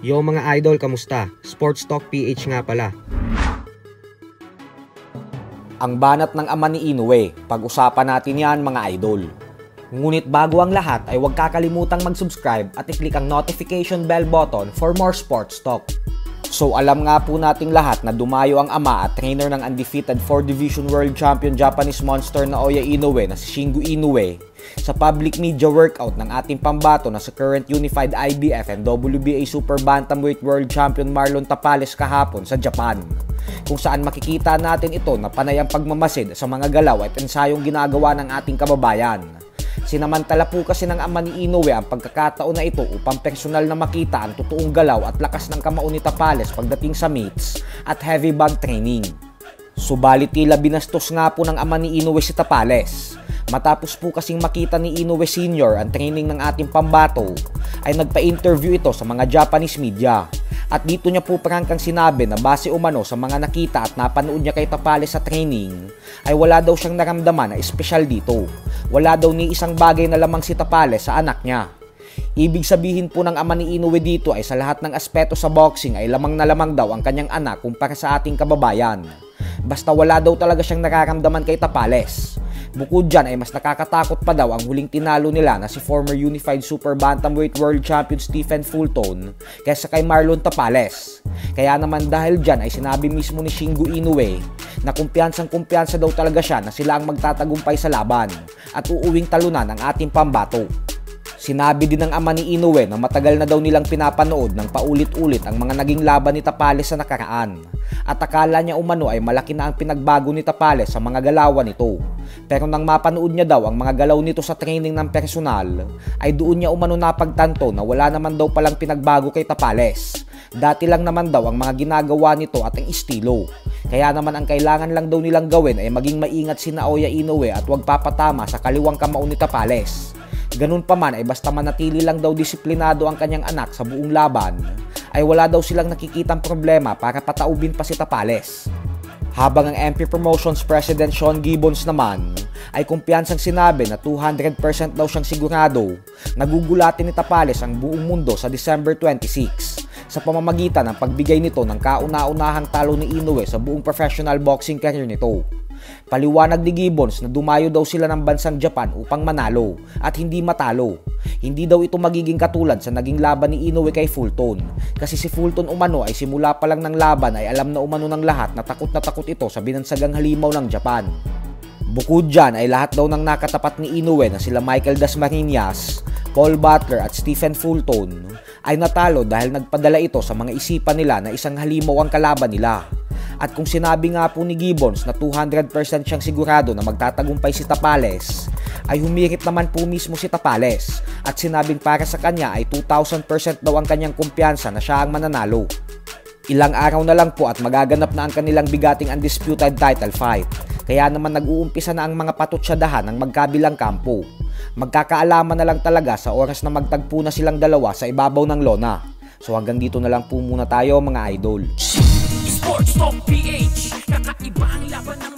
Yo mga idol, kamusta? Sports Talk PH nga pala. Ang banat ng ama ni Inoue, pag-usapan natin yan mga idol. Ngunit bago ang lahat ay huwag kakalimutang mag-subscribe at i-click ang notification bell button for more sports talk. So alam nga po nating lahat na dumayo ang ama at trainer ng undefeated 4 Division World Champion Japanese monster na Naoya Inoue na si Shingo Inoue sa public media workout ng ating pambato na sa current unified IBF and WBA Super Bantamweight World Champion Marlon Tapales kahapon sa Japan, kung saan makikita natin ito na panay ang pagmamasid sa mga galaw at ensayong ginagawa ng ating kababayan. Sinamantala po kasi ng ama ni Inoue ang pagkakataon na ito upang personal na makita ang totoong galaw at lakas ng kamao ni Tapales pagdating sa meets at heavy bag training. Subalit tila binastos nga po ng ama ni Inoue si Tapales. Matapos po kasing makita ni Inoue Sr. ang training ng ating pambato, ay nagpa-interview ito sa mga Japanese media. At dito niya po prangkang sinabi na base umano sa mga nakita at napanood niya kay Tapales sa training, ay wala daw siyang naramdaman na espesyal dito. Wala daw ni isang bagay na lamang si Tapales sa anak niya. Ibig sabihin po ng ama ni Inoue dito ay sa lahat ng aspeto sa boxing ay lamang na lamang daw ang kanyang anak kumpara sa ating kababayan. Basta wala daw talaga siyang nararamdaman kay Tapales. Bukod dyan ay mas nakakatakot pa daw ang huling tinalo nila na si former Unified Super Bantamweight World Champion Stephen Fulton kaysa kay Marlon Tapales. Kaya naman dahil dyan ay sinabi mismo ni Shingo Inoue na kumpiyansang-kumpiyansa daw talaga siya na sila ang magtatagumpay sa laban at uuwing talunan ang ating pambato. Sinabi din ng ama ni Inoue na matagal na daw nilang pinapanood ng paulit-ulit ang mga naging laban ni Tapales sa nakaraan. At akala niya umano ay malaki na ang pinagbago ni Tapales sa mga galawan nito. Pero nang mapanood niya daw ang mga galaw nito sa training ng personal, ay doon niya umano napagtanto na wala naman daw palang pinagbago kay Tapales. Dati lang naman daw ang mga ginagawa nito at ang estilo. Kaya naman ang kailangan lang daw nilang gawin ay maging maingat si Naoya Inoue at huwag papatama sa kaliwang kamao ni Tapales. Ganun pa man ay basta manatili lang daw disiplinado ang kanyang anak sa buong laban, ay wala daw silang nakikitang problema para pataubin pa si Tapales. Habang ang MP Promotions President Sean Gibbons naman ay kumpiyansang sinabi na 200% daw siyang sigurado na gugulatin ni Tapales ang buong mundo sa December 26 sa pamamagitan ng pagbigay nito ng kauna-unahang talo ni Inoue sa buong professional boxing career nito. Paliwanag ni Gibbons na dumayo daw sila ng bansang Japan upang manalo at hindi matalo. Hindi daw ito magiging katulad sa naging laban ni Inoue kay Fulton, kasi si Fulton umano ay simula pa lang ng laban ay alam na umano ng lahat na takot ito sa binansagang halimaw ng Japan. Bukod dyan ay lahat daw ng nakatapat ni Inoue na sila Michael Dasmariñas, Paul Butler at Stephen Fulton ay natalo dahil nagpadala ito sa mga isipan nila na isang halimaw ang kalaban nila. At kung sinabi nga po ni Gibbons na 200% siyang sigurado na magtatagumpay si Tapales, ay humirit naman po mismo si Tapales at sinabing para sa kanya ay 2,000% daw ang kanyang kumpiyansa na siya ang mananalo. Ilang araw na lang po at magaganap na ang kanilang bigating undisputed title fight. Kaya naman nag-uumpisa na ang mga patutsadahan ng magkabilang kampo. Magkakaalaman na lang talaga sa oras na magtagpo na silang dalawa sa ibabaw ng lona. So hanggang dito na lang po muna tayo mga idol. Sports Talk PH, kakaiba ang laban ng